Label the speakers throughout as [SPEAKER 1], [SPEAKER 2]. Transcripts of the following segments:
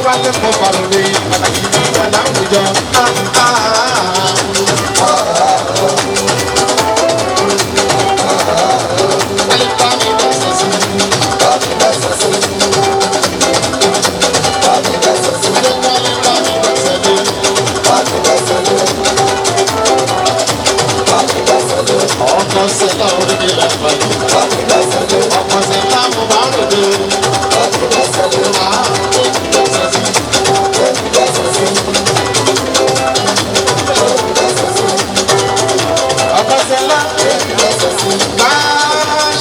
[SPEAKER 1] wálé mo bàrò lè pàtàkì nígbà láwùjọ. Ọkọ̀ sẹ́lá orílẹ̀ èdè ọkọ̀ sẹ́lá mo bá ròde. Ọkọ̀ sẹ́lá bá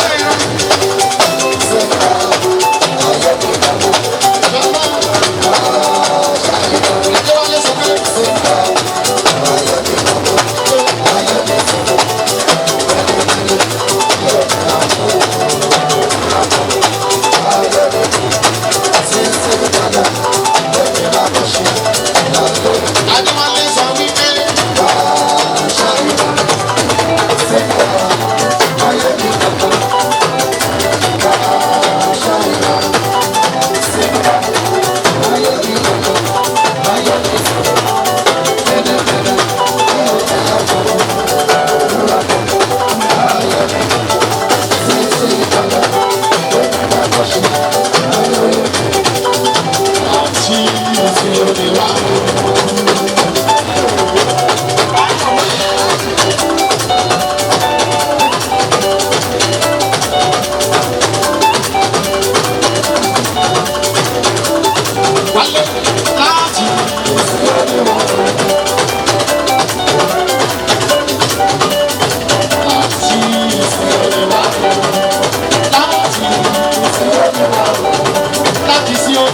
[SPEAKER 1] ṣe yọ.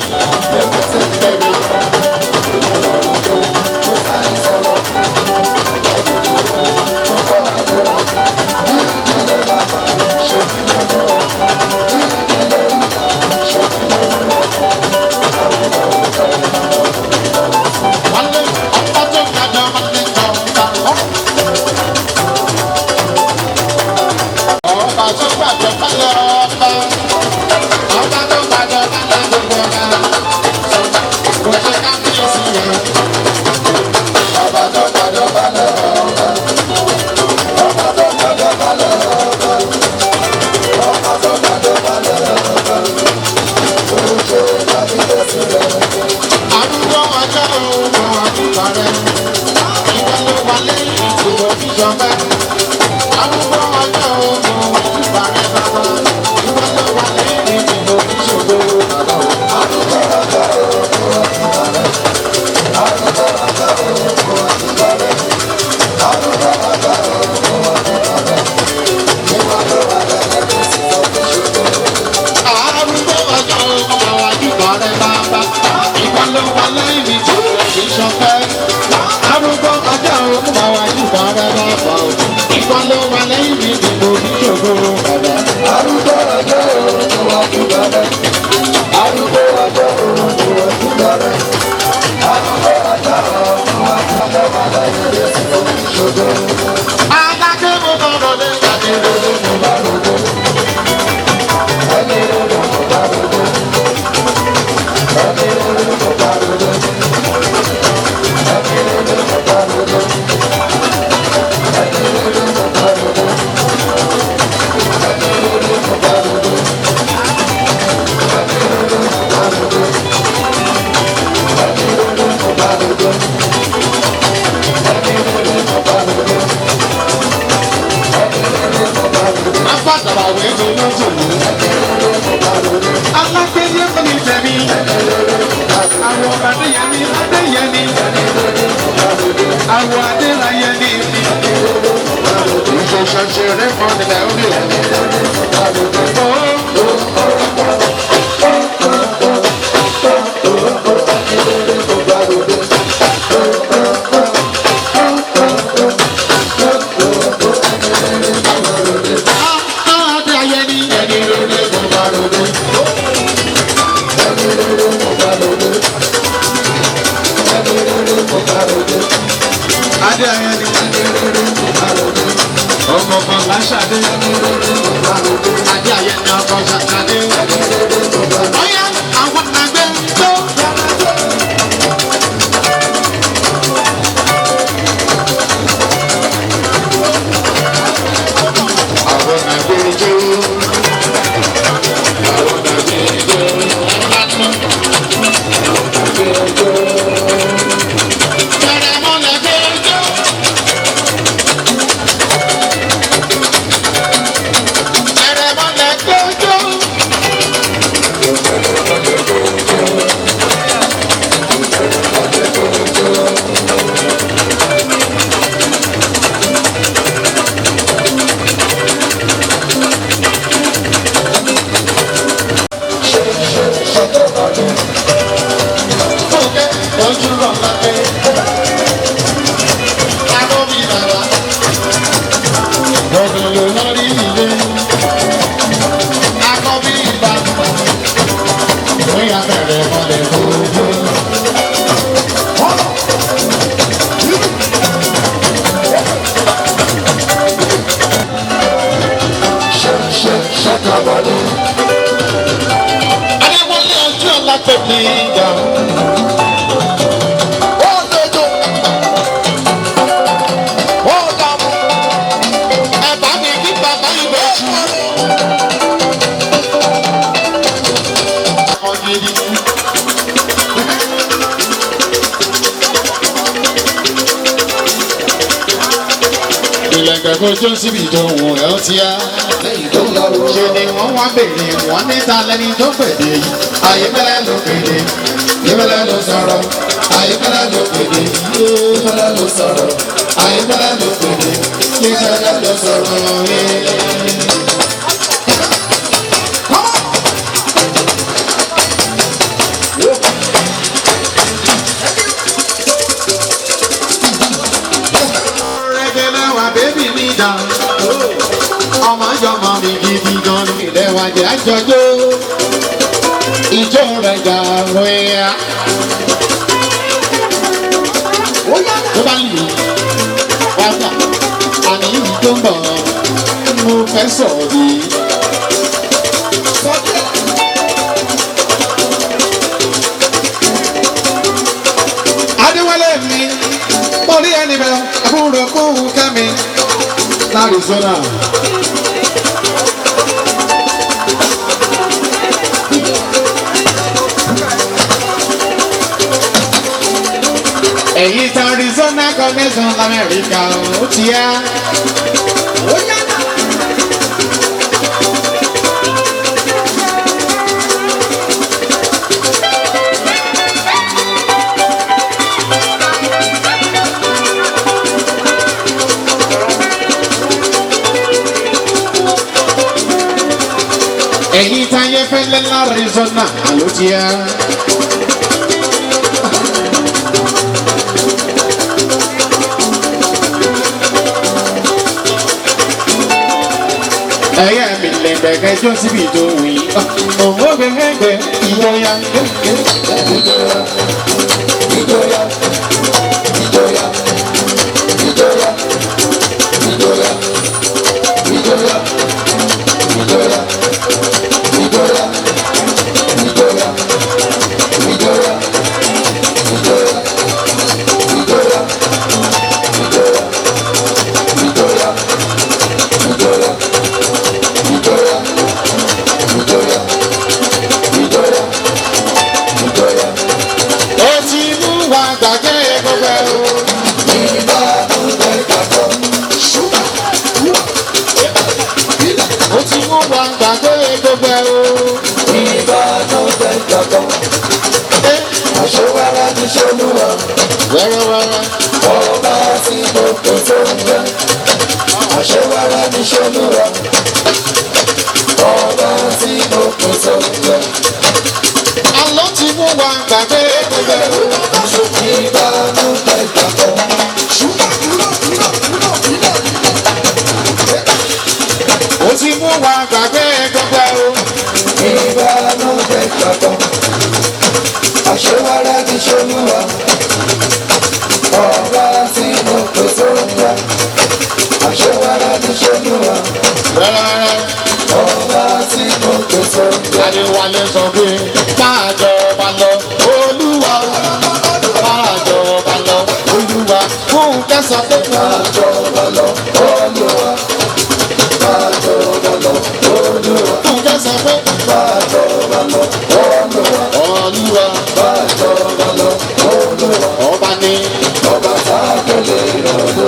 [SPEAKER 1] Adé Fúnkẹ́ lójú rọ̀ lápẹ́. Adóbi bàbá. Lọ́dún ló lórí ilé. Akọ́bí bàbá. Bóyá bẹ̀rẹ̀ mọ́lẹ̀ gbogbo. Adéwọlé ọjọ́ lápẹ́ mi dà. Ó dodo. Ó dààmú. Ẹ bá mi kí bàbá ìbejì. Ọ̀gẹ̀dẹ̀. Ìlẹ̀kẹ̀ kojú síbi ìdòwò ẹ̀ ó ti yá. Ṣé ni wọ́n wá bèrè wọ́n níta lẹ́ni tó pèdè yìí? Ayébẹ́lẹ́ ló pèdè, Ayébẹ́lẹ́ ló sọ̀rọ̀, Ayébẹ́lẹ́ ló pèdè, Ayébẹ́lẹ́ ló sọ̀rọ̀, Ayébẹ́lẹ́ ló pèdè, Ayébẹ́lẹ́ ló sọ̀rọ̀. Rẹ̀gẹ̀lẹ̀ wà bébì mi dà. Ọmọ jọmọ mi gidi gan ni ilé wa jẹ́ àjọjọ́. Ìjọ rẹ̀ jà wíyá. Tó bá lù wá gbà, àní ìjọ ń bọ̀, mo fẹ́ sọ̀rọ̀ yìí. Adéwálé mi, mo rí ẹni bẹ́ẹ̀, àbúrò kóhùn kẹ́mi, l'Arizona. Èyí tí Arizona connection l'Amẹ́ríkà ó ti yá. Èyí tí ayé fẹ́lẹ́ l'Arizona ló ti yá. Ẹyẹ mi lè gbẹ̀gẹ́ jó síbi tó wí. Òwò gbẹ̀gbẹ̀ ìjọya. Ìjọya. Ìjọya. Ìjọya. Ìjọya. Ìjọya. Ìjọya. Ìjọya. Ìjọya. Ìjọya. Ìjọya. Ìjọya. Ìjọya. Wẹ́rẹ́wẹ́rẹ́.
[SPEAKER 2] Ọba tí gbogbo tó ń bẹ, àṣewárá ní ṣolúwa. Ọba tí gbogbo tó ń bẹ.
[SPEAKER 1] Àlọ́ ti mú wa gbàgbé gbogbo ẹ̀rọ.
[SPEAKER 2] Ìbánu tẹ̀gbàgbọ́.
[SPEAKER 1] Ó ti mú wa gbàgbé gbogbo ẹ̀rọ.
[SPEAKER 2] Ìbánu tẹ̀gbàgbọ́. Àṣewárá ní ṣolúwa. Ọba tí gbogbo tó ń bẹ, àṣewárá ní ṣolúwa.
[SPEAKER 1] Wẹ́rẹ́wẹ́rẹ́.
[SPEAKER 2] Ọba tí gbogbo tó ń bẹ.
[SPEAKER 1] Adéwálé sọ pé máa jọba lọ Olúwa. Máa jọba lọ Olúwa. Fúnkẹ́ sọ pé máa
[SPEAKER 2] Jọba lọ, Olúwa. Máa jọba lọ, Olúwa.
[SPEAKER 1] Fúnkẹ́ sọ pé
[SPEAKER 2] Máa jọba lọ, Olúwa.
[SPEAKER 1] Olúwa.
[SPEAKER 2] Máa jọba lọ, Olúwa.
[SPEAKER 1] Ọba ní.
[SPEAKER 2] Ọba tá kò lè rọ̀lú,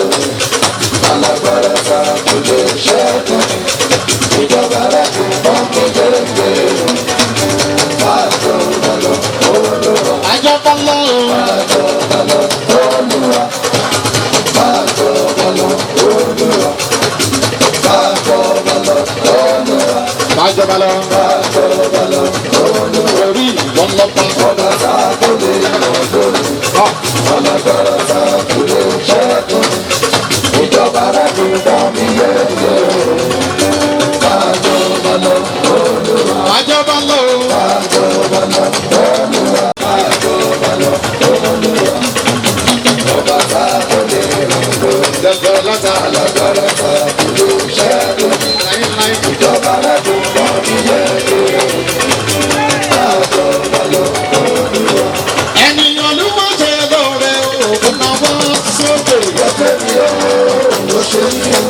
[SPEAKER 2] alágbára tá kò lè ṣẹ́gun ni.
[SPEAKER 1] ọba.
[SPEAKER 2] Ọba tá kò lè ràn lórí. Alágbára tá kò lè ṣẹ́gun. Ìjọba rẹ̀ kò dá mi yẹ̀yẹ́. Májọba lọ Olúwa.
[SPEAKER 1] Májọba lọ.
[SPEAKER 2] Májọba lọ Olúwa. Májọba lọ Olúwa. Ọba tá kò lè ràn lórí.
[SPEAKER 1] Dẹ̀dẹ̀ lọ́ta.
[SPEAKER 2] Alágbára tá kò lè ṣẹ́gun.
[SPEAKER 1] Láíláí.
[SPEAKER 2] Ìjọba rẹ̀ kò dá mi yẹ̀yẹ́. Májọba lọ Olúwa.
[SPEAKER 1] Ènìyàn ló máa ṣe lóore òkun náà wọ́n sókè.
[SPEAKER 2] Ọ̀fẹ́ mi ò ló ṣe mí o.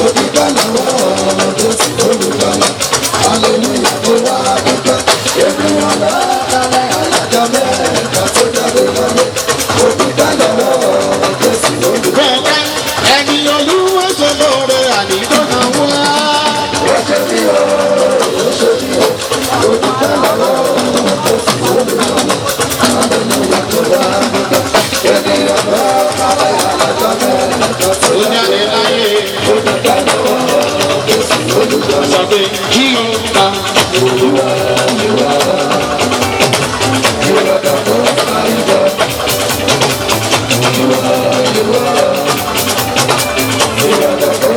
[SPEAKER 2] Onígbàlà wọ́n tó ti olùgbàlà. Hallelujah tó wá dúpẹ́. Ènìyàn lálẹ́ alájà mẹ́ta tó jáde lọ́lẹ̀. Onígbàlà wọ́n tó ti olùgbàlà.
[SPEAKER 1] Bẹ́ẹ̀ ènìyàn ló máa ṣe lóore àníkó náà wọ́n.
[SPEAKER 2] Ọ̀fẹ́ mi ò ló ṣe mí o. Onígbàlà wọ́n tó ti olùgbàlà. Hallelujah tó wá dúpẹ́. Ènìyàn lálẹ́ alájà mẹ́ta tó
[SPEAKER 1] Ó jáde láyé.
[SPEAKER 2] olùgbàlà wọ́n tó ti olùgbàlà.
[SPEAKER 1] Sọ pé kí o ta.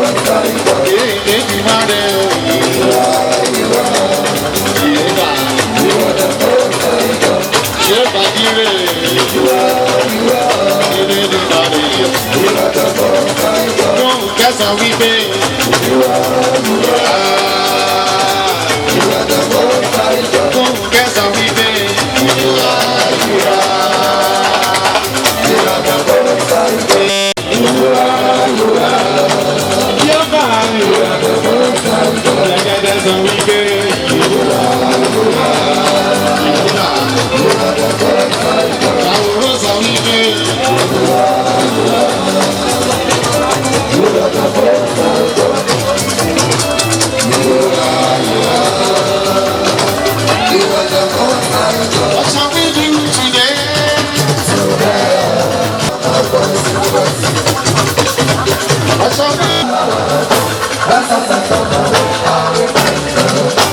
[SPEAKER 1] Èdè ti máa rẹ̀ ìyẹ́bà. Ṣé bàdírè? Èdè ti máa rẹ̀ Lóhùn kẹsàn-án wípé. Lóhùn kẹsàn-án wípé. Yọ̀bà lẹ́gẹ̀dẹ̀ sọ wípé. Àwòrán sọ wípé. What shall we do today? What shall we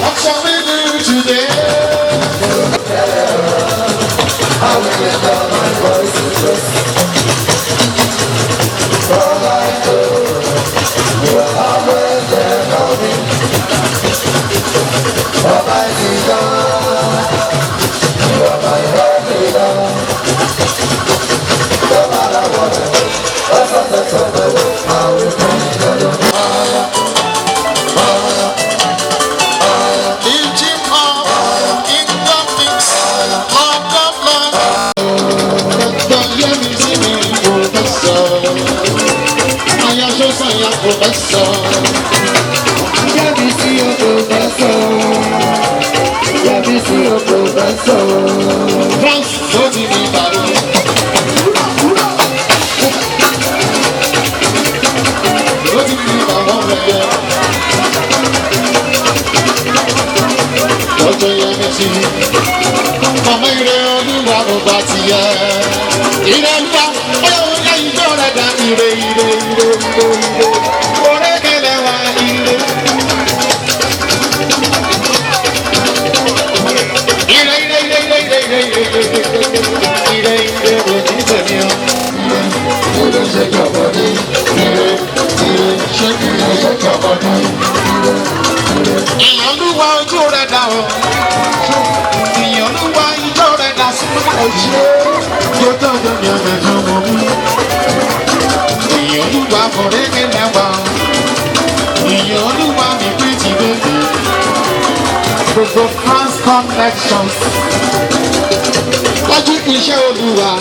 [SPEAKER 1] What shall we do today? Mama ire olúwa ló bá ti yẹ. Ire olúwa ó yẹ ìjọ rẹ̀ dá ire ire ire ire ire. Orékèlè wa ire. Ire ire ire ire ire ire ire ire ire ló ní tèmi o.
[SPEAKER 2] Ire ṣe jọ̀bọ̀ ní.
[SPEAKER 1] Ire ire ṣé ire ṣe jọ̀bọ̀ ní. Ìyàn olúwa ojú rẹ̀ dá o. Ìyàn olúwa ìjọ rẹ̀ dá sí ọjọ́. Yóò tọ́jú mi ọ̀dẹ̀ tó mọ̀ mí. Ìyàn olúwa forékèlè wa. Ìyàn olúwa mi pretty baby. Gbogbo France connections. Lọ́jú iṣẹ́ olúwa.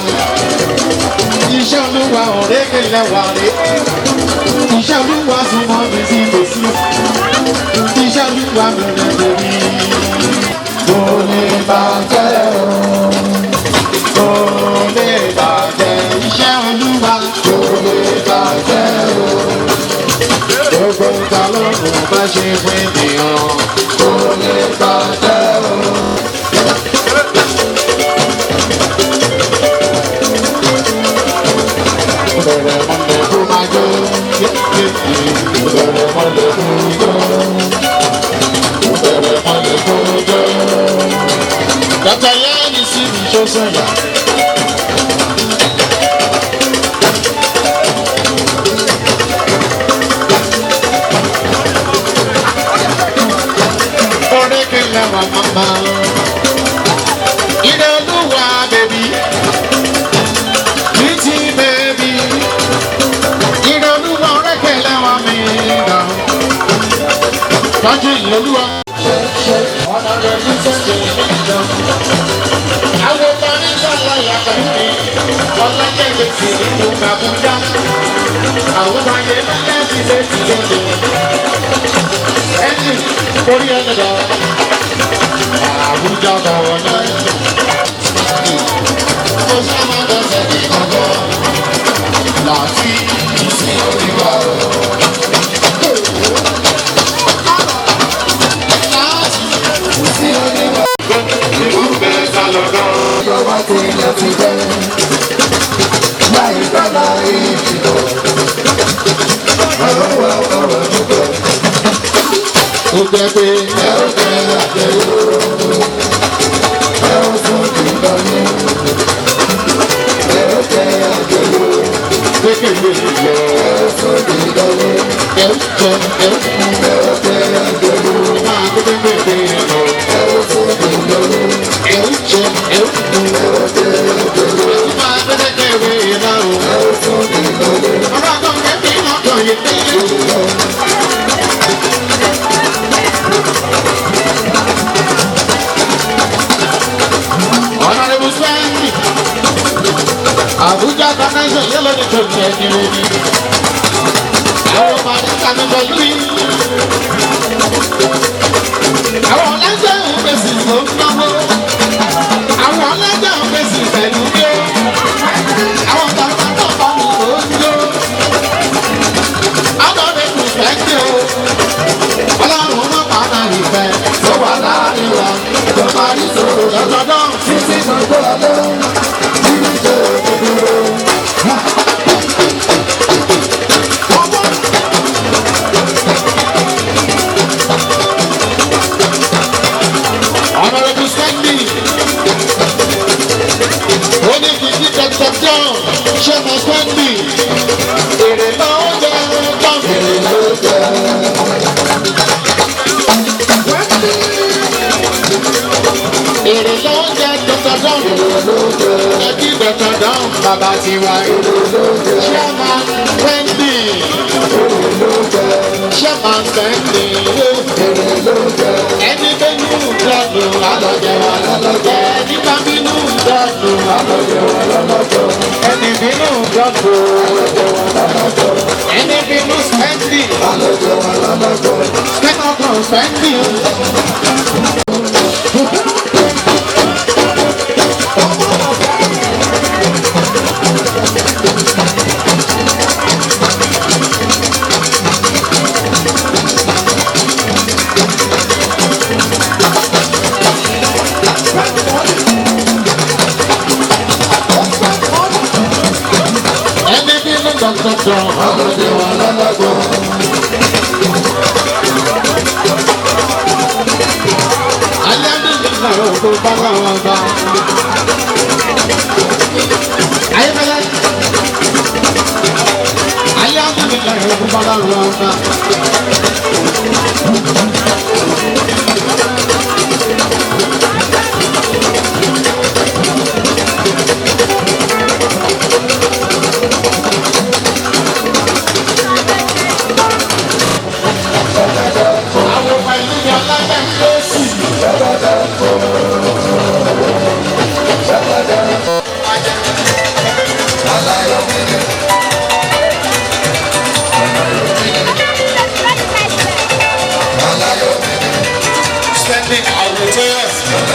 [SPEAKER 1] Iṣẹ́ olúwa òrékèlè wa rè. Iṣẹ́ olúwa súnmọ́ mi sí tòsí. Iṣẹ́ olúwa mi rẹ̀ lórí. Kò lè bàjẹ́ o. Kò lè bàjẹ́. Iṣẹ́ olúwa kò lè bàjẹ́ o. Gbogbo ìta lọ́rùn bá ṣe fún ènìyàn. Kò lè bàjẹ́ o. Bẹ̀rẹ̀ mọ́lẹ̀ kó máa jó. Bẹ̀rẹ̀ mọ́lẹ̀ kó jó. Bẹ̀rẹ̀ mọ́lẹ̀ kó jó. Dr. Yannis tó sọ̀yà. Orékèlè wà màmá. Ilé olúwa bèbí. Bìtì bèbí. Ilé olúwa orékèlè wà mí dà. Tọ́jú ìlú olúwa. Ọ̀nà rẹ̀ ní sẹ́ńdẹ̀ ìjọ. Àwọn ọmọdé sọ̀rọ̀ yàtọ̀ ní ọlọ́jẹ̀gbẹ̀ sí nínú Àbújá. Àwọn ọmọdé lọ́lẹ́ ti lé ti lóde. Ẹni orí ẹni lọ. Àbújá bọ̀wọ̀ náà. Mo sábà dọ̀sẹ̀ ní kọ̀kọ́. Láti ìsìn oníwà o.
[SPEAKER 2] Ìjọba ti lọ ti jẹ́ láì gbọ́dọ̀ ìdìbò. Ọ̀rọ̀ wa ọ̀rọ̀ dúpẹ́.
[SPEAKER 1] Ó jẹ́ pé
[SPEAKER 2] Ẹ ó jẹ́ àjẹwò. Ẹ ó tún ìgbà ní. Ẹ ó jẹ́ àjẹwò.
[SPEAKER 1] kékeré lọ.
[SPEAKER 2] Ẹ ó tún ìgbà ní.
[SPEAKER 1] Ẹ ó jẹ ẹ ó mú.
[SPEAKER 2] Ẹ ó jẹ́ àjẹwò.
[SPEAKER 1] Máa kékeré lọ.
[SPEAKER 2] Ẹ ó tún ìgbà ní.
[SPEAKER 1] Ẹ ó jẹ ẹ ó mú.
[SPEAKER 2] Ẹ ó jẹ́ àjẹwò.
[SPEAKER 1] Máa kékeré lọ.
[SPEAKER 2] Ẹ ó tún ìgbà ní.
[SPEAKER 1] Ọ̀rọ̀ àtọ̀kẹ́ bí wọ́n kàn yé dé. Honorable Spendy, Abuja Connection yẹ́lò ní tó ní ẹni rẹ̀ ni. Àwọn ọmọ àdúgbò mi pẹ̀lú mi. Àwọn ọ̀lẹ́jẹ̀ ń fèsì tó ń náwó. Àwọn ọ̀lẹ́jẹ̀ ń fèsì pẹ̀lú mi o. Àwọn bàbá náà bá mi lò ó ń jó. Àwọn ọ̀rẹ́ kò fẹ́ kí o. Ọlọ́run má padà ìfẹ́ tó wà láàrin wa. Ìjọba ní sòrò lọ́dọọdún.
[SPEAKER 2] Títí gbogbo ọ̀dọ́. Nínú ìjọ òdòdó.
[SPEAKER 1] Honorable Spendy, only the Dr. John, Chairman Spendy, èrè náà ó jẹ́ ọjọ́ èrè ló jẹ́. Èrè ló jẹ́ Dr. John, ẹbí Dr. John, bàbá tiwa. Chairman Spendy, Chairman Spendy, ẹni bínú dọ́dún alọ́jẹ́ wa lọ́lọ́jẹ́. Ẹni bá bínú dọ́dún alọ́jẹ́ wa lọ́lọ́jẹ́. Ẹni bínú dọ́dún alọ́jẹ́ wa lọ́lọ́jẹ́. Ẹni bínú Spendy alọ́jẹ́ wa lọ́lọ́jẹ́. Spẹ́kọ̀kan Spendy o. Ẹni bínú Dr. John alọ́jẹ́ wa lọ́lọ́jẹ́. Alhamdulillah tó bá wọn bá. Ayébẹ́lẹ́. Alhamdulillah tó bá wọn bá. Àwọn pẹ̀lú ní ọlọ́dẹ ń lé sí i. Spending our tears.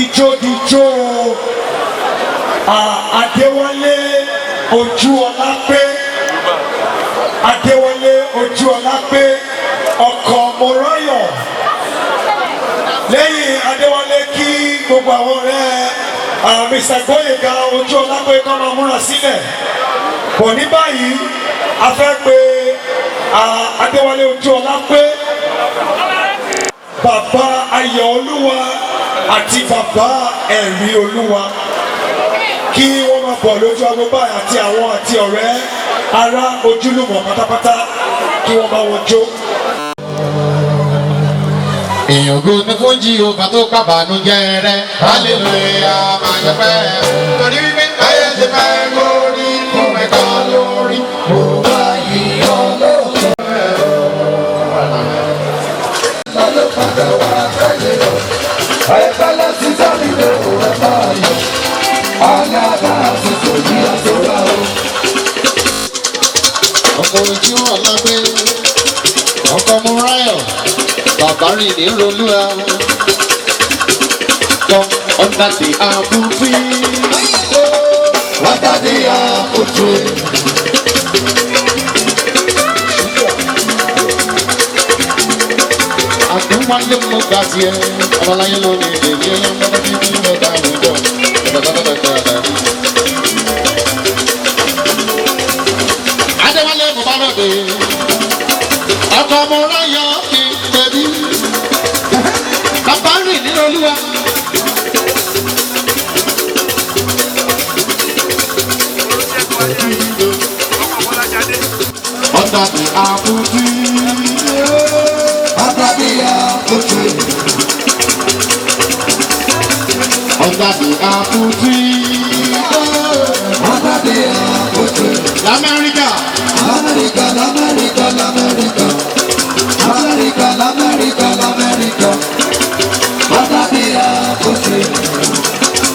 [SPEAKER 3] ìjódìjó Adéwálé Ojúọlápé Adéwálé Ojúọlápé ọkọ Mọ́ráyọ̀. Lẹ́yìn Adéwálé kí gbogbo àwọn ọ̀rẹ́ Mr. Gbóyèga Ojúọlápé kọ́ máa múra sílẹ̀. Bọ̀ ní báyìí a fẹ́ pé Adéwálé Ojúọlápé, bàbá Ayọ̀ Olúwa àti bàbá Ẹ̀rí Olúwa kí wọ́n máa bọ̀ lójú agbo báyìí àti ọ̀rẹ́ ará ojúlùmọ̀ pátápátá kí wọ́n bá wọn jó.
[SPEAKER 1] èèyàn gbó ní fún Jèhófà tó kábàánújẹ́ rẹ̀ hallelujah máa jẹ́ pẹ́ torí wípé ayé ti fẹ́ lórí fún ẹ̀ka lórí.
[SPEAKER 2] mo bá yí ọlọ́run lọ́lọ́ padà wá tẹ́lẹ̀ lọ ẹ̀ka láti sáré lọ́wọ́ ẹ̀ máa yọ alága àsìkò yí àtọ́ra o.
[SPEAKER 1] ọkọ̀ Ojúọlápé ọkọ̀ Mọ́ráyọ̀ bàbá rìn ní Olúwa come under the apple tree.
[SPEAKER 2] Under the apple tree.
[SPEAKER 1] àdúmọ̀lé mo gbà tiẹ̀ ọmọláyé lórí èyí ẹ̀yán bọ́dọ̀ bí bí mo bá mi jọ. Adéwálé mo bá lọ́dẹ ọkọ̀ Mọ́ráyọ̀ kì í tẹ̀bí bàbá rìn ní Olúwa. Under the apple tree.
[SPEAKER 2] Under the apple tree.
[SPEAKER 1] Under the apple tree.
[SPEAKER 2] Under the apple tree.
[SPEAKER 1] L'América.
[SPEAKER 2] L'América, l'América, l'América. L'América, l'América, l'América. Under the apple tree.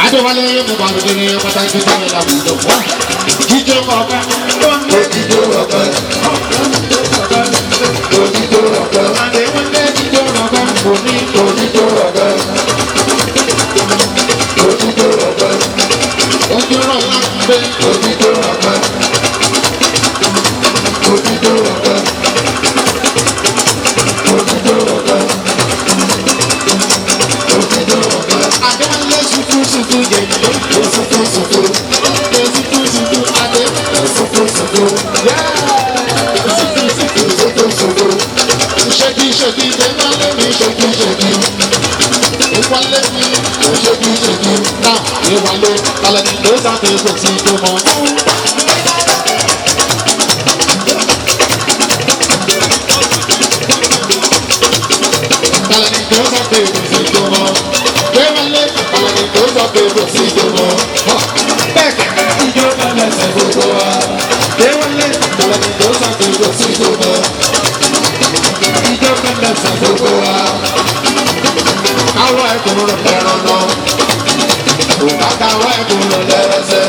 [SPEAKER 1] Adéwálé mo bá lóde ní pàtàkì tó yẹ láwùjọ. Jíjó ọ̀gá.
[SPEAKER 2] Òjijì ọ̀gá. Òjijì ọ̀gá.
[SPEAKER 1] Adéwálé jíjó ọ̀gá. Mo ní
[SPEAKER 2] Òjijì ọ̀gá. Òjijì ọ̀gá.
[SPEAKER 1] Ojúọlápé.
[SPEAKER 2] Òjijì ọ̀gá. Òjijì ọ̀gá. Òjijì ọ̀gá. Òjijì ọ̀gá.
[SPEAKER 1] Adéwálé sufu yẹ.
[SPEAKER 2] Òsùfù sùfù.
[SPEAKER 1] Sufu adé.
[SPEAKER 2] Òsùfù sùfù. Òsùfù sùfù.
[SPEAKER 1] Ṣèkì Déwálé mi ṣèkì. Ìwálé mi
[SPEAKER 2] Ṣèkì.
[SPEAKER 1] náà ìwálé alẹ́ ní ló sáté kò sí tó mọ́. Alẹ́ ní ló sáté kò sí tó mọ́. Déwálé alẹ́ ní ló sáté kò sí tó mọ́. Bẹ́ẹ̀kẹ́
[SPEAKER 2] Ijó bẹ̀rẹ̀ gbogbo wa.
[SPEAKER 1] Déwálé alẹ́ ní ló sáté kò sí tó mọ́.
[SPEAKER 2] Ijó bẹ̀rẹ̀ gbogbo wa.
[SPEAKER 1] Káwọ́ ẹ̀kọ́ rẹ̀ lẹ́rọ̀ lọ. Òkà káwọ́ ẹ̀kọ́ rẹ̀ lẹ́rẹ̀sẹ̀.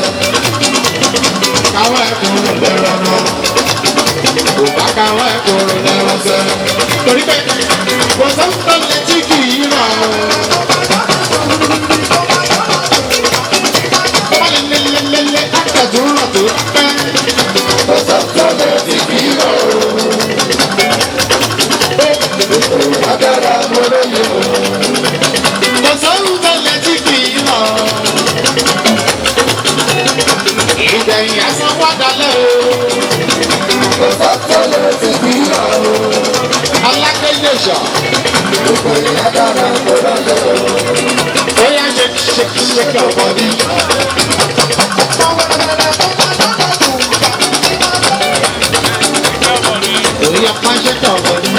[SPEAKER 1] Káwọ́ ẹ̀kọ́ rẹ̀ lẹ́rọ̀ lọ. Òkà káwọ́ ẹ̀kọ́ rẹ̀ lẹ́rẹ̀sẹ̀. Torí pé kò sọ́kùtà létí kì í rà o. Wọ́n lé àtẹ̀tún rọ̀ tó pẹ́.
[SPEAKER 2] Ọ̀sán-tọ́lẹ̀ ti kì í lọ. Agbára mo lóye o.
[SPEAKER 1] Kò sọ́kùtà létí kì í rà o. Ìgbẹ̀yìn ẹ̀sán wá dalẹ̀ o.
[SPEAKER 2] Ọ̀sán-tọ́lẹ̀ ti kì í lọ.
[SPEAKER 1] Alágbèyẹ̀sọ̀.
[SPEAKER 2] Agbára mo lóye o.
[SPEAKER 1] Ó yá ṣe ọ̀pọ̀ ní. Ó yá máa ṣe ọ̀pọ̀ ní.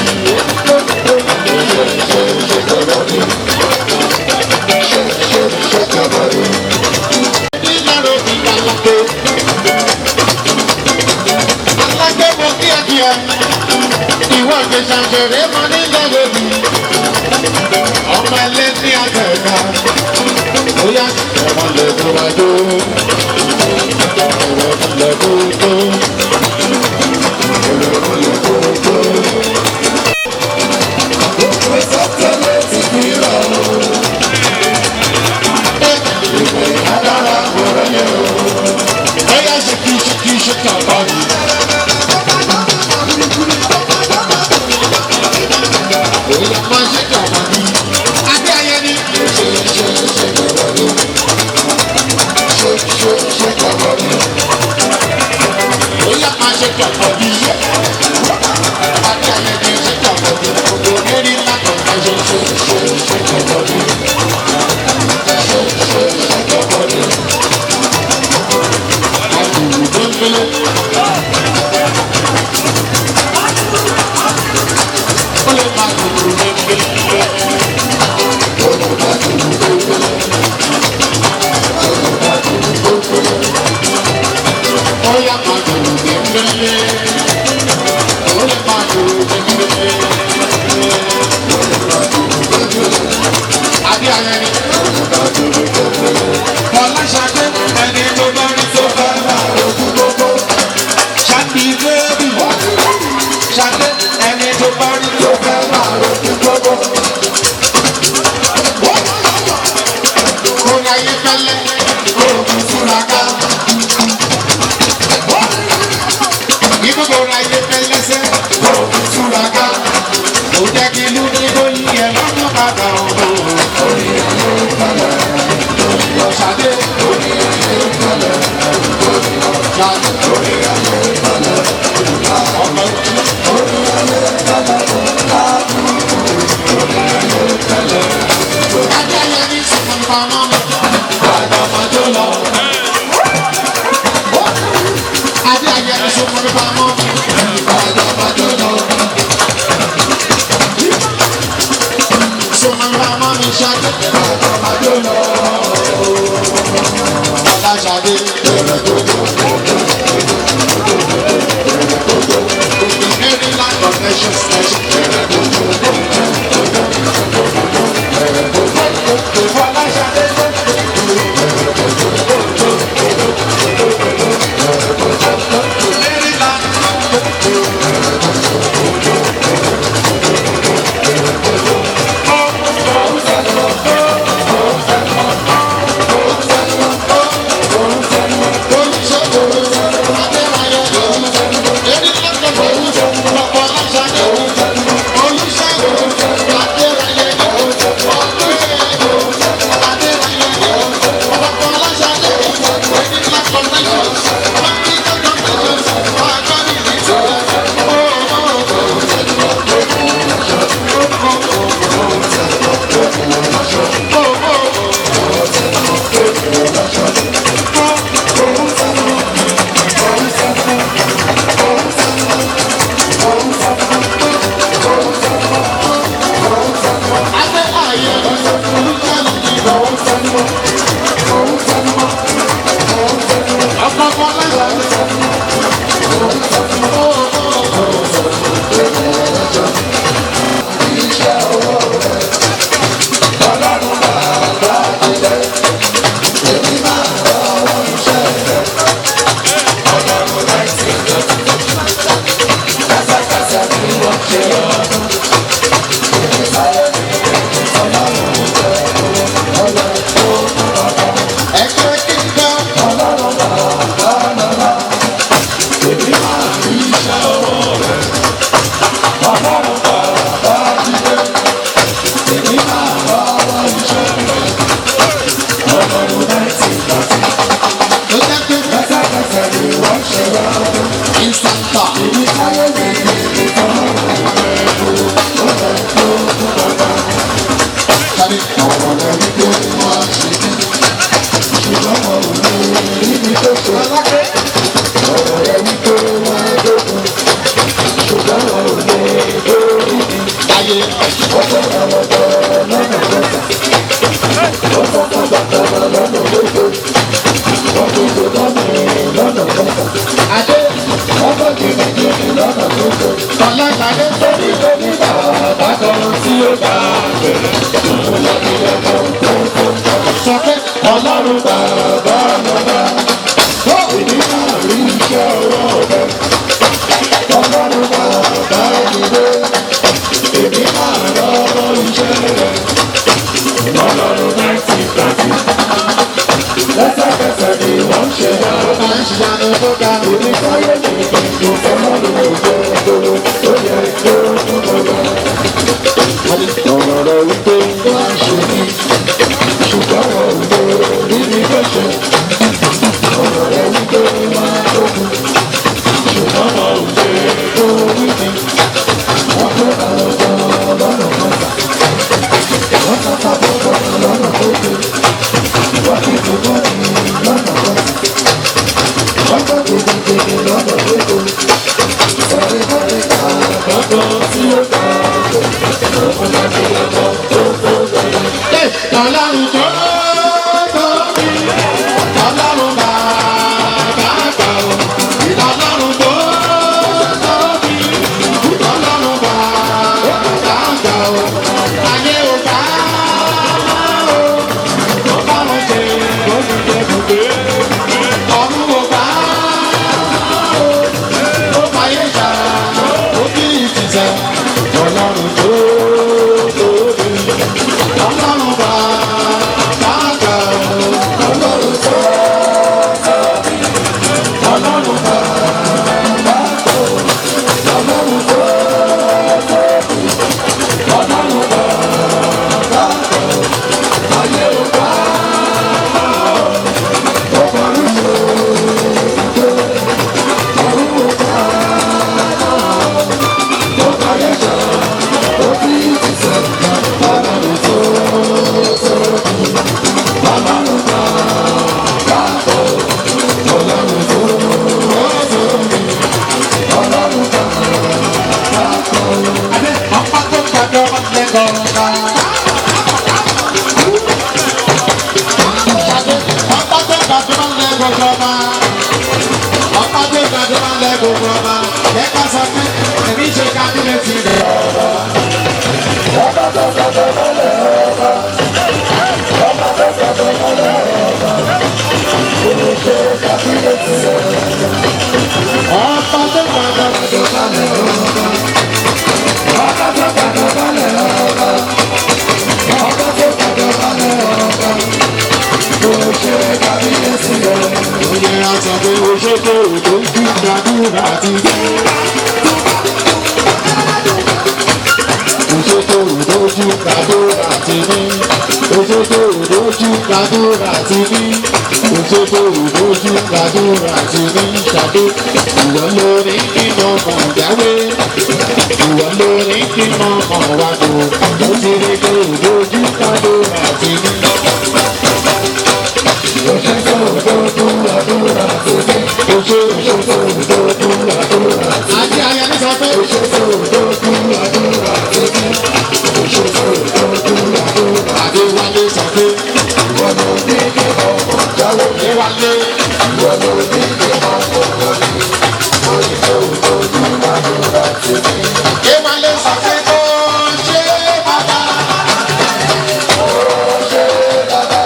[SPEAKER 1] Níláró ní alágbé. Alágbé mo kíákíá. Ìwọ ìgbésà ṣeré mọ níláró ní. Ọmọ ẹlẹ́ni àtẹ̀ká. Ó yá ẹ̀wọ̀n lẹ́nu wájú. Ẹ̀wọ̀n lẹ́nu tó. shake your body. Adé ayẹyẹ shake your body. Gbogbo mẹ́rin láti ọ̀gá ṣe shake your body. Shake your body. Àdùnnú tó ń gbélé. Ó lè máa dùnnú tó ń gbélé. Oya máa dùn gbẹ̀ngbẹ̀lẹ̀, olè máa dùn gbẹ̀ngbẹ̀lẹ̀, adé ayẹyẹ. Fọláṣadé ẹni tó bá rí tó bá rà lójú gbogbo. Ṣadé bébì Ṣadé ẹni tó bá rí tó bá rà lójú gbogbo. Orin ayé fẹ́lẹ́, oògùn túraká. Ìgbógbó ayé fẹ́lẹ́sẹ̀, oògùn túraká. Ó jẹ́ kí ìlú ní bóyí ẹ̀ lọ́nà padà ọ̀hún. Orin ayé fẹ́lẹ́, Ṣadé. Orin ayé fẹ́lẹ́, Ṣadé. Orin ayé fẹ́lẹ́, ọmọ ìlú. Orin ayé fẹ́lẹ́, orin ayé fẹ́lẹ́. Adé ayé ní sọ̀kan pamọ́ mi. Àgbàmọ́jọ́ lọ. Adé ayé ní sọ̀kan pamọ́ mi. Àgbàmọ́jọ́ lọ. Sọ̀kan pamọ́ mi Ṣadé. Àgbàmọ́jọ́ lọ. Fọláṣadé. Maryland connection station. Fọláṣadé.
[SPEAKER 2] Ọlọ́run bàbá lọ́ba, èmi máa rí iṣẹ́ ọwọ́ rẹ̀. Ọlọ́run bàbá dìde, èmi máa rọ́wọ́ iṣẹ́ rẹ̀. Ọlọ́run 1930, lẹ́sẹ̀kẹsẹ̀ ni wọ́n ṣe dáadáa.
[SPEAKER 1] Ìṣìyànà tó ga
[SPEAKER 2] Èmi sáyé mi kò fọlọ́run òjò tó yẹ kó fún lọ́wọ́. Ọ̀rọ̀ rẹ̀ wípé wọ́n á ṣe ní. Ṣùgbọ́n wọn ò lè rí mi fẹ́ṣẹ̀. Ọ̀rọ̀ rẹ̀ wípé máa tóbi. Ṣùgbọ́n wọn
[SPEAKER 1] ọba tó gbàdúrà máa lẹ gbogbo ọba ẹ ká sọ pé èmi ṣe kábínẹ̀tì rẹ̀.
[SPEAKER 2] ọba tó gbàdúrà máa lẹ ọba ọba tó gbàdúrà máa lẹ ọba èmi ṣe kábínẹ̀tì rẹ̀.
[SPEAKER 1] ọba tó gbàdúrà
[SPEAKER 2] máa lẹ ọba ọba tó gbàdúrà máa lẹ ọba ọba tó gbàdúrà máa lẹ ọba èmi ṣe kábínẹ̀tì rẹ̀.
[SPEAKER 1] òye àṣà pé oṣooṣo tó ń kí gbàdúrà ti dé. Òṣètò ìdójú gbàdúrà ti ní. Òṣètò ìdójú gbàdúrà ti ní. Òṣètò ìdójú gbàdúrà ti ní. Ṣàdé ìwọ lórí nínú ọmọ ìyáwé. Ìwọ lórí nínú ọmọ wàdò. Ó ti rí pé ìdójú gbàdúrà ti ní.
[SPEAKER 2] Òṣètò ìdójú gbàdúrà ti ní. Òṣètò ìdójú gbàdúrà ti ní.
[SPEAKER 1] Àti ayẹyẹ sọ pé
[SPEAKER 2] Òṣètò ìdójú gbàdúrà ti ní. Òṣètò ìdójú gbàdúrà.
[SPEAKER 1] Adéwálé sọ pé
[SPEAKER 2] Ìwọ ló ní kí ọmọ jáwé.
[SPEAKER 1] Adéwálé
[SPEAKER 2] Ìwọ ló ní kí ọmọ wọlé. Òṣètò ìdójú gbàdúrà ti ní.
[SPEAKER 1] Adéwálé sọ pé ó ṣe bàbá.
[SPEAKER 2] Ó ṣe bàbá.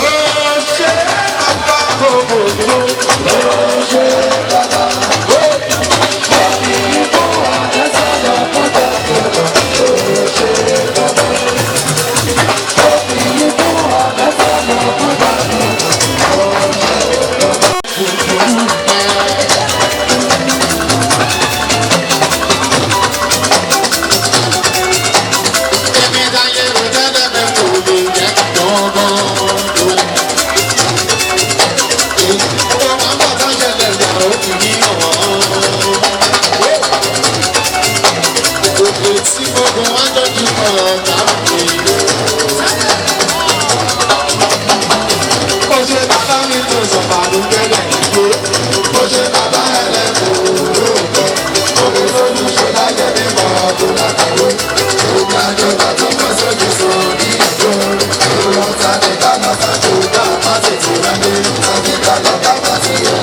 [SPEAKER 1] Ó ṣe bàbá gbogbo.
[SPEAKER 2] Ó ṣe bàbá. Ọ̀bí ikú àdẹ́sọ̀lọ̀ kọjá gbọdọ̀. Ó ṣe bàbá. Ọ̀bí ikú àdẹ́sọ̀lọ̀ kọjá
[SPEAKER 1] Èmi dáyé rò tẹ́lẹ̀ bẹ́ẹ̀ kò lè jẹ́ gbọ́ngàn. Ó máa ń bọ̀ tán ṣẹlẹ̀ gbà ó fi ní ọ̀wọ́n. Òkè tí gbogbo wa jọjú kọ̀ tàbí. Ó ṣe bàbá mi tó sọ̀fà ló gbẹ́lẹ̀ nígbó.
[SPEAKER 2] Ó ṣe bàbá ẹlẹ́kùn lóòótọ́. Omi lójú ṣe láyé mímọ́ ọdún lákàwé. Omi àjọba tó kọ́ sójú sọ ní ìjọ. Ìwọ̀n tàbí kánà sájú bá má tètè rẹ́lé. Tàbí kánà bá má ti yẹ.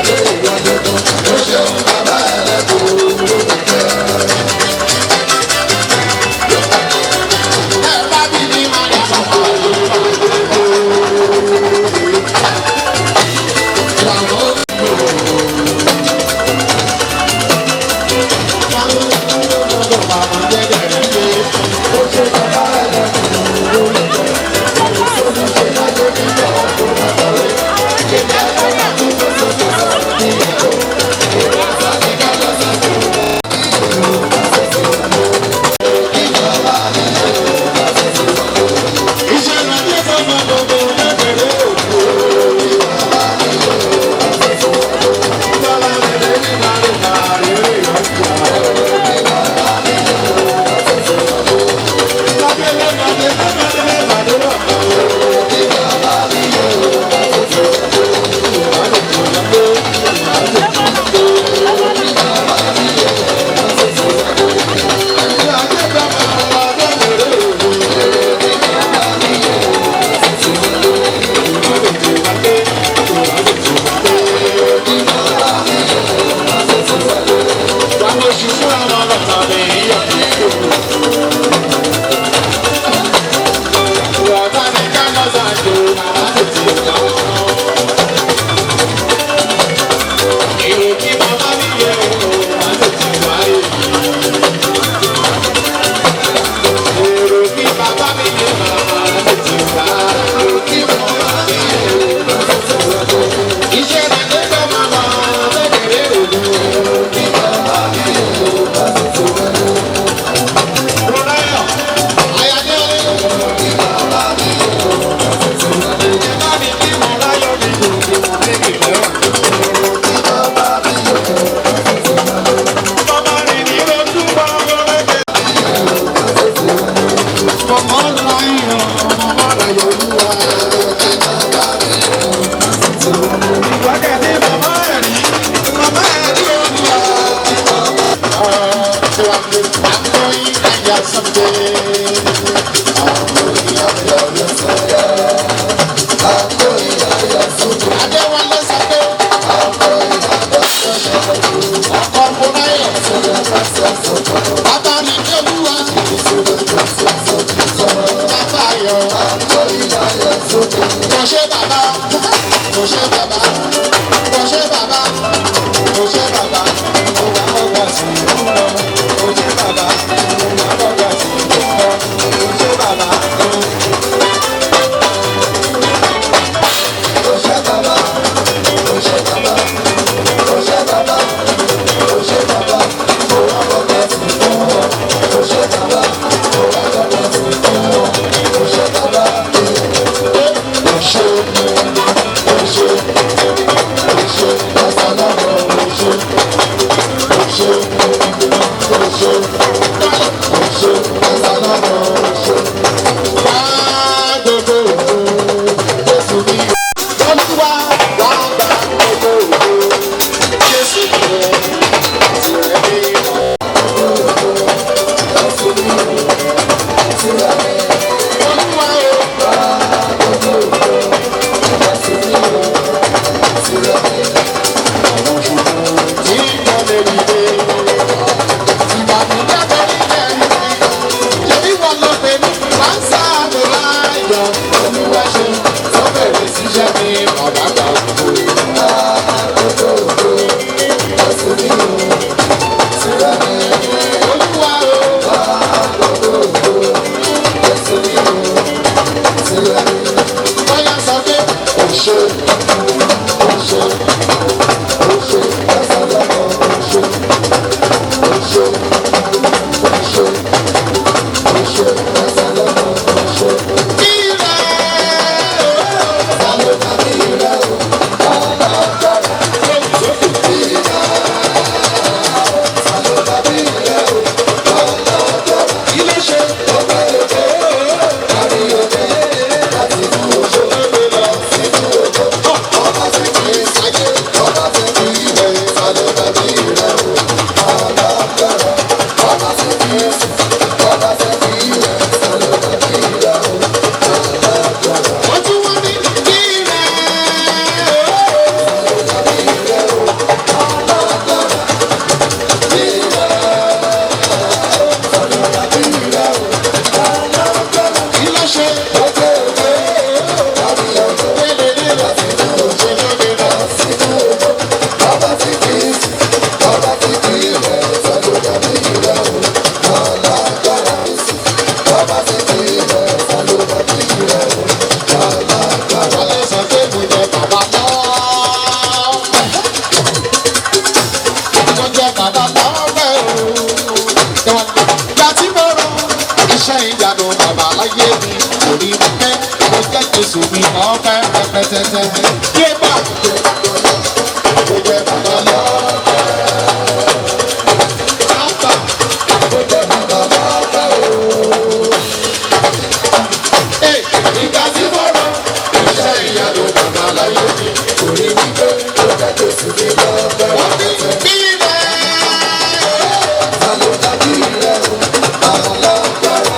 [SPEAKER 2] Lé ìwọ́dé tó. Ó ṣeun bàbá ẹlẹ́kùn lóòótọ́.
[SPEAKER 1] Ẹ bá bí ní máa ní sọ̀fà ló
[SPEAKER 2] Ó ṣe bàbá ẹlẹ́kùn lóòótọ́. Omi lójú ṣe láyé mímọ́ ọdún lákàwé. Omi àjọba tó kọ́ sójú sọ ní ìjọ. Ìwọ̀n tàbí kánà sájú bá
[SPEAKER 1] iṣẹ́ ìrànlẹ́ fọmọ gbogbo lẹ́gbẹ̀rẹ́ òkú. Bọ́lá rẹ̀ ní lárí lárí rẹ̀ ọ̀gbà. Adéwálé sọ pé tẹ́tẹ́. Yé bá kó jẹ́ bàbá lọ. Àbá kó jẹ́ bàbá lọ́pẹ́ o. Ìgbà tí mo rọ iṣẹ́ ìyanu bàbá láyé mi. Orí mi gbé ó jẹ́ tó sì ní lọ́pẹ́. Wọ́n ti bí rẹ̀. Ta ló dàbí rẹ̀ o? Alágbára.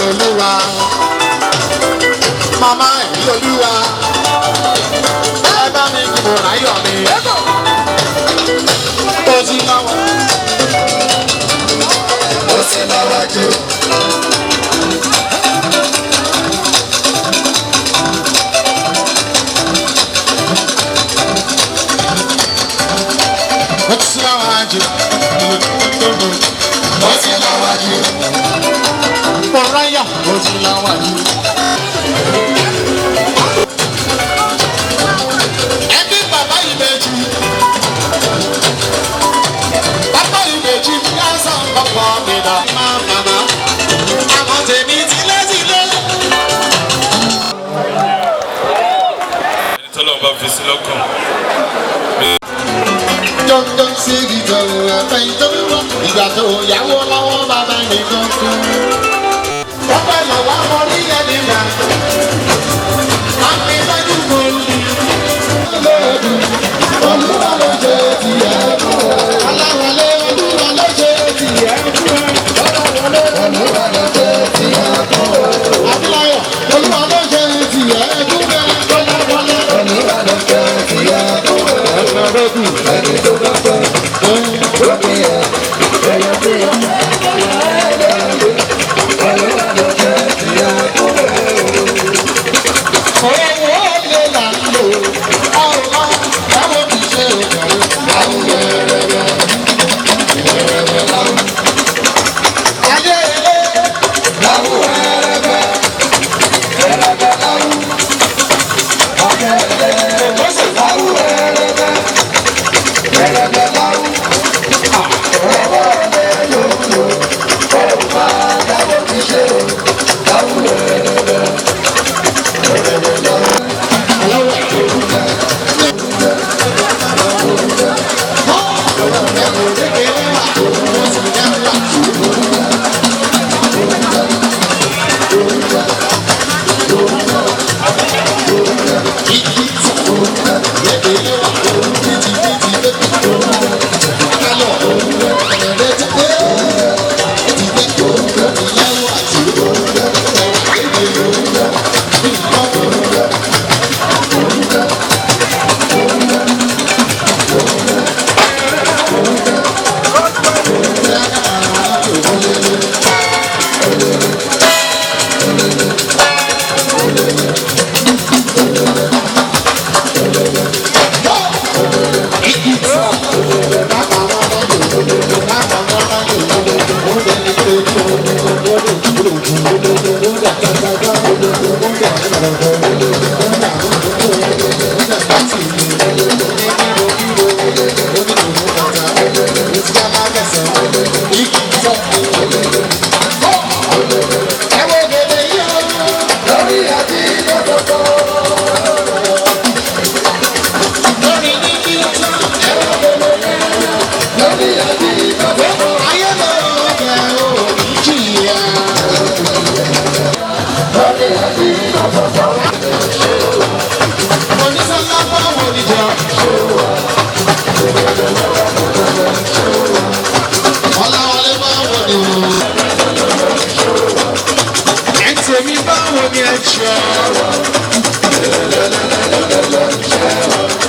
[SPEAKER 1] Olúwa, mama ẹ̀mí Olúwa, ẹ bá mi kí mo ráyọ̀ mi. Ó ti lọ́wọ́. Ó ti lọ́wọ́ jù. Ó ti lọ́wọ́ jù. Ó ti lọ́wọ́ jù. Moraya, ó ti lọ́wọ́ jù. Ẹbí bàbá ìbejì. Bàbá ìbejì ní àṣàn bàbá mi dà. Màmá, àwọn tèmi tilé-tilé.
[SPEAKER 4] Ẹni tọ́lọ́ bá fi sí lọ́kàn.
[SPEAKER 1] Jọ́njọ́n sí ìjọ ẹ̀fẹ̀ ìjọba. Ìgbà tó yàwó lọ́wọ́ bàbá mi kan kú. Ọpẹ́ lọ́wọ́ àwọn orí ẹni rà. Àmì lẹ́nu kò ní. Lọ́dún Olúwa ló ṣe tiẹ̀ fún ẹ. Aláwọlé Olúwa ló ṣe tiẹ̀ fún ẹ. Aláwọlé Olúwa ló ṣe tiẹ̀ fún ẹ. Adúláyọ̀ Olúwa ló ṣe tiẹ̀ fún ẹ. Aláwọlé Olúwa ló ṣe tiẹ̀ fún ẹ. Ẹni tó bá fẹ́ lókè ẹ̀ ẹ̀yẹ tí ẹ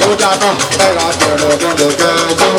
[SPEAKER 1] Ó dáná ẹ̀rọ àtẹ̀rẹ̀ gbọ́dọ̀ kẹ́ẹ̀jọ́.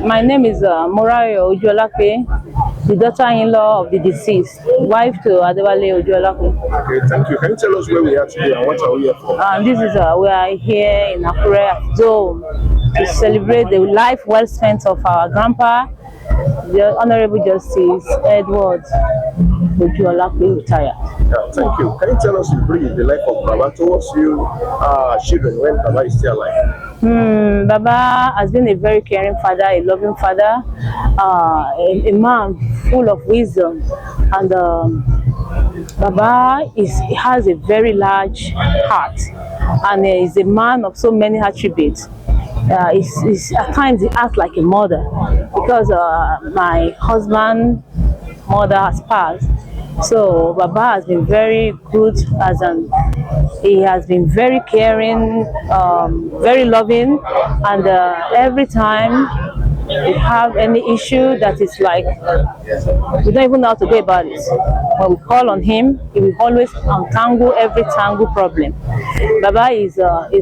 [SPEAKER 4] My name is Morayo Ojolape, the daughter-in-law of the deceased, wife to Adewale Ojolape.
[SPEAKER 5] Okay, thank you. Can you tell us where we are today and what are we here for?
[SPEAKER 4] This is we are here in Akure Dome to celebrate the life well spent of our grandpa, the Honorable Justice Edward Ojolape retired.
[SPEAKER 5] Yeah, thank you. Can you tell us in brief the life of Baba towards you children when Baba is still alive?
[SPEAKER 4] Baba has been a very caring father, a loving father, a man full of wisdom, and Baba has a very large heart, and is a man of so many attributes. At times he acts like a mother, because my husband's mother has passed. So Baba has been very good, he has been very caring, very loving, and every time we have any issue that is like, we don't even know how to go about it. When we call on him, he will always untangle every tangle problem. Baba is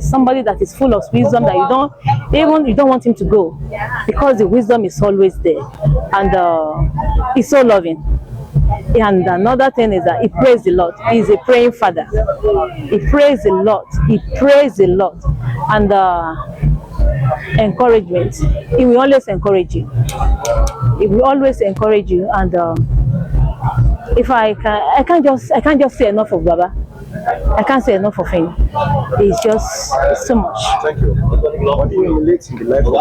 [SPEAKER 4] somebody that is full of wisdom that you don't want him to go, because the wisdom is always there, and he's so loving. And another thing is that he prays a lot. He's a praying father. He prays a lot. He prays a lot. And encouragement. He will always encourage you. He will always encourage you. And if I can't just say enough of Baba. I can't say enough of him. It's too much.
[SPEAKER 5] Thank you. What do you relate in the life of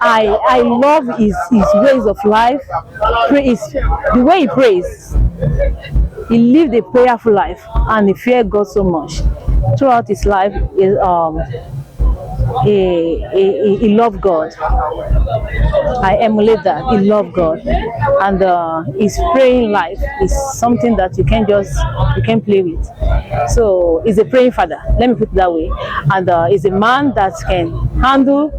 [SPEAKER 4] I love his ways of life. The way he prays. He lived a prayerful life, and he feared God so much. Throughout his life, he loved God. I emulate that. He loved God, and his praying life is something that you can't play with. So he's a praying father. Let me put it that way. And he's a man that can handle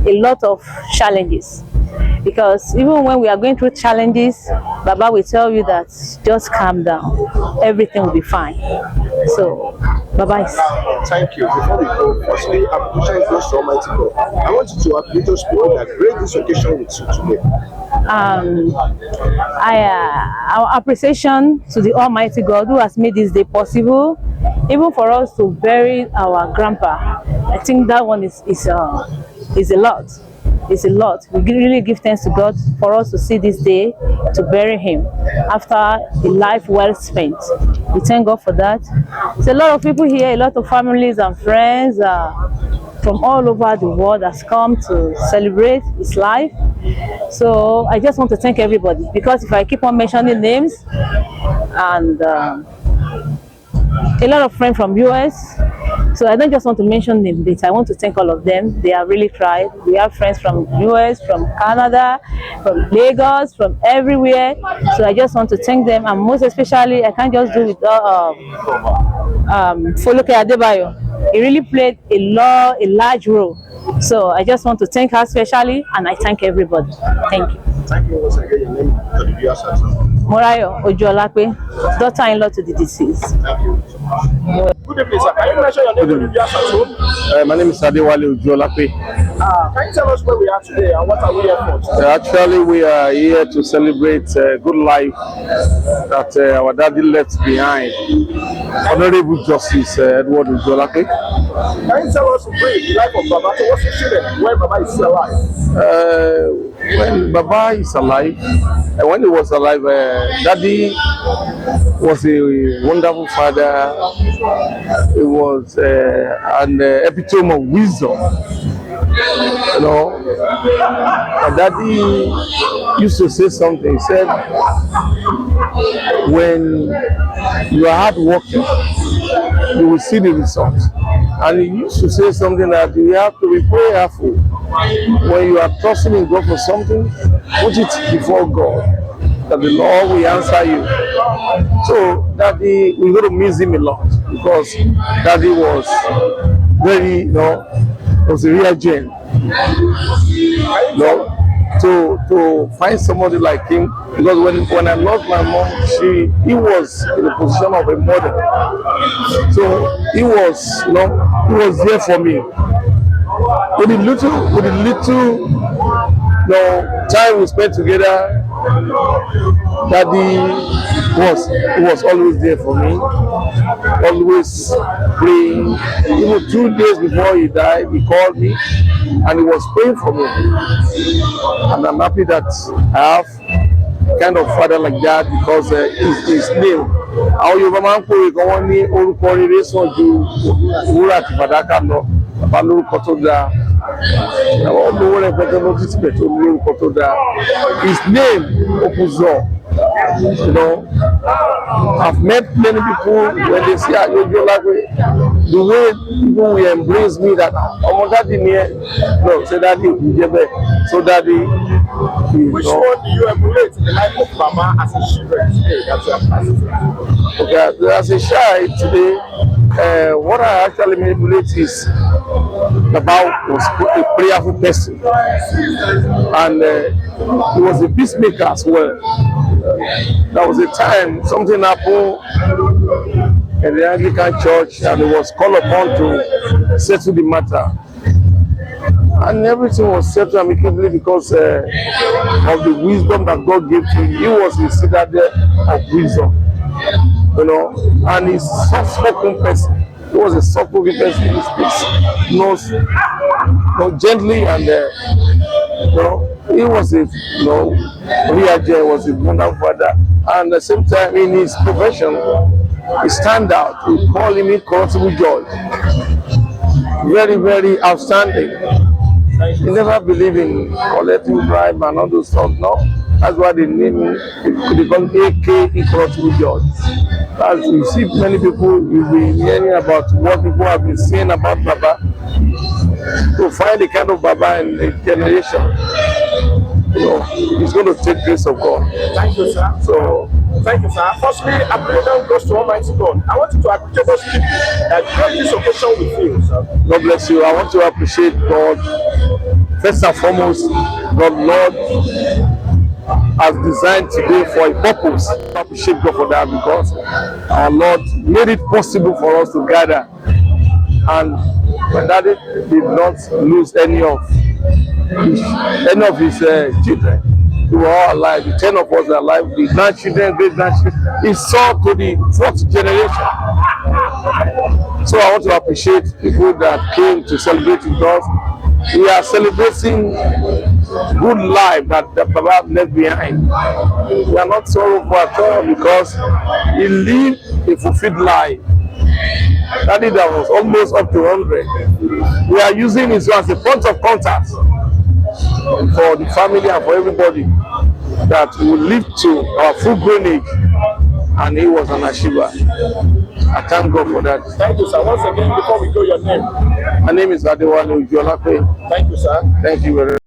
[SPEAKER 4] a lot of challenges. Because even when we are going through challenges, Baba will tell you that just calm down, everything will be fine. So, Baba is.
[SPEAKER 5] Thank you. Before we go, firstly, appreciation goes to Almighty God. I want you to update those people that grade this occasion with you today.
[SPEAKER 4] Our appreciation to the Almighty God who has made this day possible, even for us to bury our grandpa. I think that one is a lot. It's a lot. We really give thanks to God for us to see this day to bury him after a life well spent. We thank God for that. There's a lot of people here, a lot of families and friends from all over the world has come to celebrate his life. So I just want to thank everybody, because if I keep on mentioning names, and a lot of friends from US, so I don't just want to mention them, but I want to thank all of them. They have really tried. We have friends from US, from Canada, from Lagos, from everywhere. So I just want to thank them, and most especially, I can't just do with Foluke Adebayo. He really played a large role. So I just want to thank her specially, and I thank everybody. Thank you.
[SPEAKER 5] Thank you once again. Your name to the viewers at home.
[SPEAKER 4] Morayo Ojolape, daughter-in-law to the deceased.
[SPEAKER 5] Thank you so much. Good evening, sir. Can you mention your name to the viewers at home?
[SPEAKER 6] My name is Adewale Ojolape.
[SPEAKER 5] Can you tell us where we are today and what are we here for?
[SPEAKER 6] Actually, we are here to celebrate good life that our daddy left behind. Honorable Justice Edward Ojolape.
[SPEAKER 5] Can you tell us briefly the life of Baba? So what's the children when Baba is still alive?
[SPEAKER 6] When Baba is alive, when he was alive, Daddy was a wonderful father. He was an epitome of wisdom. You know, and Daddy used to say something. He said, when you are hard working, you will see the results. And he used to say something that you have to be prayerful. When you are trusting in God for something, put it before God, that the Lord will answer you. So Daddy, we're going to miss him a lot, because Daddy was very, was a real gem. To find somebody like him, because when I lost my mom, he was in the position of a mother. So he was, he was there for me. With the little, time we spent together, Daddy was always there for me, always praying. Even 2 days before he died, he called me and he was praying for me. And I'm happy that I have a kind of father like that, because his name. Àwọn Yorùbá máa ń pòwe kan wọ́n ní orúkọ rere sàn ju wúrà àti fàdákà lọ. Bàbá lórúkọ tó dáa. Àwọn olówó rẹpẹtẹ ló ti tibẹ̀ tó lórúkọ tó dáa. His name opens door. I've met many people when they see Ayojo Olape, the way people will embrace me that Daddy say Daddy so Daddy.
[SPEAKER 5] Which one do you emulate in the life of Baba as a children today?
[SPEAKER 6] Okay, as a child today, what I actually emulate is Baba was a prayerful person, and he was a peacemaker as well. There was a time something happened in the Anglican church, and he was called upon to settle the matter. And everything was settled amicably because of the wisdom that God gave to him. He was a citadel of wisdom, and he's a soft-spoken person. He was a soft-spoken person. He speaks, gently, and he was a, Riaje was a wonderful father. And at the same time, in his profession, he stand out. We call him Incorruptible George. Very, very outstanding. He never believed in collecting bribe and all those stuff. No, that's why they name him. They call him AK Incorruptible George. As you see, many people you'll be hearing about what people have been saying about Baba. To find the kind of Baba in the generation, it's going to take grace of God.
[SPEAKER 5] Thank you, sir. Thank you, sir. Firstly, appreciation goes to Almighty God. I want you to appreciate those people that create this occasion with you, sir.
[SPEAKER 6] God bless you. I want to appreciate God. First and foremost, the Lord has designed today for a purpose. I appreciate God for that, because our Lord made it possible for us to gather. And my daddy did not lose any of his children. We were all alive. The 10 of us are alive. The grandchildren, great-grandchildren. He saw to the 4th generation. So I want to appreciate people that came to celebrate with us. we are celebrating good life that Baba left behind. We are not sorrowful at all because he lived a fulfilled life. That was almost up to 100. We are using it as a point of contact for the family and for everybody that will live to our full grown age. And he was an achiever. I thank God for that.
[SPEAKER 5] Thank you, sir. Once again, before we go, your name.
[SPEAKER 6] My name is Adewale Ujolape.
[SPEAKER 5] Thank you, sir.
[SPEAKER 6] Thank you very much.